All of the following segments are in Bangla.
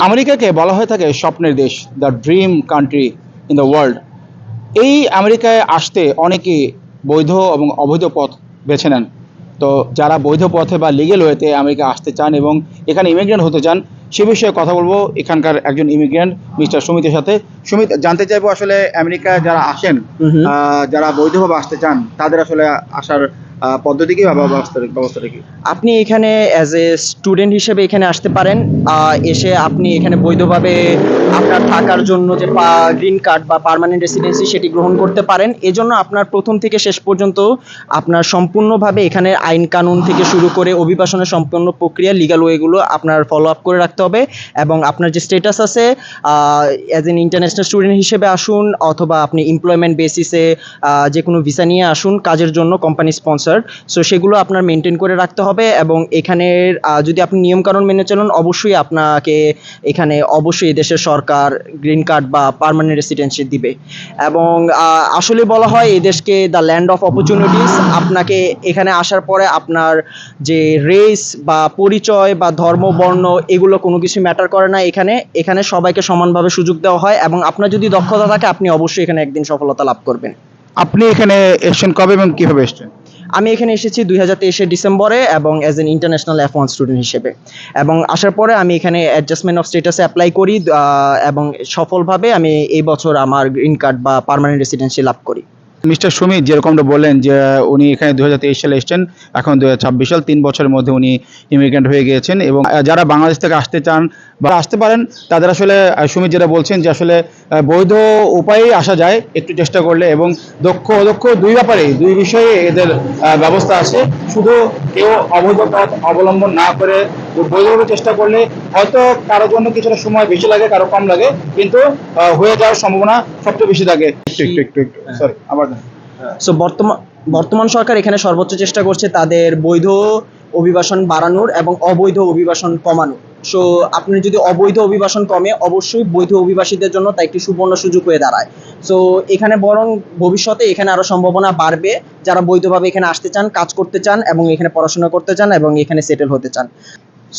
আমেরিকাকে বলা হয়ে থাকে স্বপ্নের দেশ, the dream country in the world. এই আমেরিকায় আসতে অনেকেই বৈধ এবং অবৈধ পথ বেছে নেন। তো যারা বৈধ পথে বা লিগেল ওয়েতে আমেরিকা আসতে চান এবং এখানে ইমিগ্রেন্ট হতে চান, সে বিষয়ে কথা বলবো এখানকার একজন ইমিগ্রেন্ট মিস্টার সুমিতের সাথে। সুমিত, জানতে চাইবো আসলে আমেরিকায় যারা আসেন, যারা বৈধভাবে আসতে চান, তাদের আসলে আসার পদ্ধতি কি বা ব্যবস্থাটা কি? আপনি এখানে অ্যাজ এ স্টুডেন্ট হিসেবে এখানে আসতে পারেন। এসে আপনি এখানে বৈধভাবে আপনার থাকার জন্য যে গ্রিন কার্ড বা পার্মানেন্ট রেসিডেন্সি সেটি গ্রহণ করতে পারেন। এজন্য আপনার প্রথম থেকে শেষ পর্যন্ত আপনার সম্পূর্ণভাবে এখানে আইন কানুন থেকে শুরু করে অভিবাসনের সম্পূর্ণ প্রক্রিয়া লিগ্যাল ওয়েগুলো আপনার ফলো আপ করে রাখতে হবে। এবং আপনার যে স্ট্যাটাস আছে, অ্যাজ এন ইন্টারন্যাশনাল স্টুডেন্ট হিসেবে আসুন অথবা আপনি এমপ্লয়মেন্ট বেসিসে যে কোনো ভিসা নিয়ে আসুন কাজের জন্য, কোম্পানি স্পন্সার, সো সেগুলো আপনার মেনটেন করে রাখতে হবে। এবং এখানের যদি আপনি নিয়মকানুন মেনে চলুন, অবশ্যই আপনাকে এখানে অবশ্যই এদেশের সরকার গ্রিন কার্ড বা পার্মানেন্ট রেসিডেন্সি দিবে। এবং আসলে বলা হয় এই দেশকে দ্য ল্যান্ড অফ অপরচুনিটিস। আপনাকে এখানে আসার পরে আপনার যে রেস বা পরিচয় বা ধর্ম বর্ণ এগুলো কোনো কিছু ম্যাটার করে না। এখানে সবাইকে সমানভাবে সুযোগ দেওয়া হয় এবং আপনার যদি দক্ষতা থাকে আপনি অবশ্যই এখানে একদিন সফলতা লাভ করবেন। আপনি এখানে এসেছেন কবে এবং কিভাবে এসেছেন? আমি এখানে এসেছি 2023 ডিসেম্বরে এবং as an international F1 student হিসেবে। এবং আসার পরে আমি এখানে অ্যাডজাস্টমেন্ট অফ স্ট্যাটাসে অ্যাপ্লাই করি এবং সফলভাবে আমি এই বছর আমার গ্রিন কার্ড বা পার্মানেন্ট রেসিডেন্সি লাভ করি। মিস্টার সুমিত যেরকমটা বললেন যে উনি এখানে 2023 সালে এসেছেন, এখন 2026 সাল, 3 বছরের মধ্যে উনি ইমিগ্রেন্ট হয়ে গিয়েছেন। এবং যারা বাংলাদেশ থেকে আসতে চান বা আসতে পারেন, তাদের আসলে সুমিত যেটা বলছেন যে আসলে বৈধ উপায়েই আসা যায় একটু চেষ্টা করলে, এবং দক্ষ অদক্ষ দুই বিষয়ে এদের ব্যবস্থা আছে। শুধু কেউ অবৈধ পথ অবলম্বন না করে বৈধভাবে চেষ্টা করলে হয়তো কারোর জন্য কিছুটা সময় বেশি লাগে, কারো কম লাগে, কিন্তু হয়ে যাওয়ার সম্ভাবনা সবচেয়ে বেশি থাকে। একটু সরি আবার। সো বর্তমান সরকার এখানে সর্বোচ্চ চেষ্টা করছে তাদের বৈধ অভিবাসন বাড়ানোর এবং অবৈধ অভিবাসন কমানোর। সো আপনি যদি অবৈধ অভিবাসন কমে, অবশ্যই বৈধ অভিবাসীদের জন্য তা একটি সুবর্ণ সুযোগ হয়ে দাঁড়ায়। সো এখানে বরং ভবিষ্যতে এখানে আরো সম্ভাবনা বাড়বে যারা বৈধভাবে এখানে আসতে চান, কাজ করতে চান এবং এখানে পড়াশোনা করতে চান এবং এখানে সেটেল হতে চান।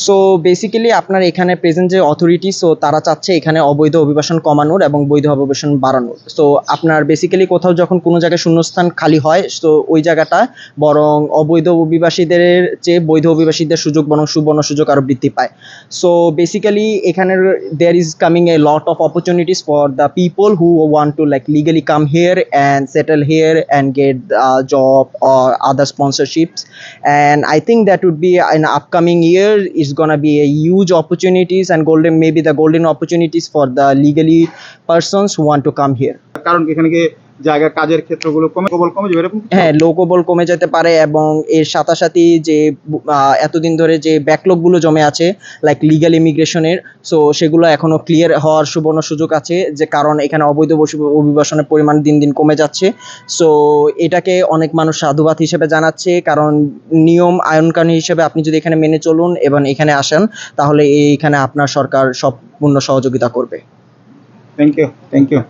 সো বেসিক্যালি আপনার এখানে প্রেজেন্ট যে অথরিটি, সো তারা চাচ্ছে এখানে অবৈধ অভিবাসন কমানোর এবং বৈধ অভিবাসন বাড়ানোর। সো আপনার বেসিক্যালি কোথাও যখন কোনো জায়গায় শূন্যস্থান খালি হয়, সো ওই জায়গাটা বরং অবৈধ অভিবাসীদের চেয়ে বৈধ অভিবাসীদের সুযোগ বরং সুবর্ণ সুযোগ আরও বৃদ্ধি পায়। সো বেসিক্যালি এখানের there is coming a lot of opportunities for the people who want to like legally come here and settle here and get job or other sponsorships. And I think that would be in upcoming year is gonna be a huge opportunities and maybe the golden opportunities for the legally persons who want to come here. কারণ এখানে কি জায়গা কাজের ক্ষেত্রগুলো কমে যাবে এরকম? হ্যাঁ, লোকবল কমে যেতে পারে এবং এর সাথে যে এতদিন ধরে যে ব্যাকলগ গুলো জমে আছে লাইক লিগ্যাল ইমিগ্রেশনের, সো সেগুলো এখনো ক্লিয়ার হওয়ার সুবর্ণ সুযোগ আছে, যে কারণ এখানে অবৈধ অভিবাসনের পরিমাণ দিন দিন কমে যাচ্ছে। সো এটাকে অনেক মানুষ সাধুবাদ হিসেবে জানাচ্ছে, কারণ নিয়ম আইন কানুন হিসেবে আপনি যদি এখানে মেনে চলুন এবং এখানে আসেন, তাহলে এইখানে আপনার সরকার সম্পূর্ণ সহযোগিতা করবে। Thank you.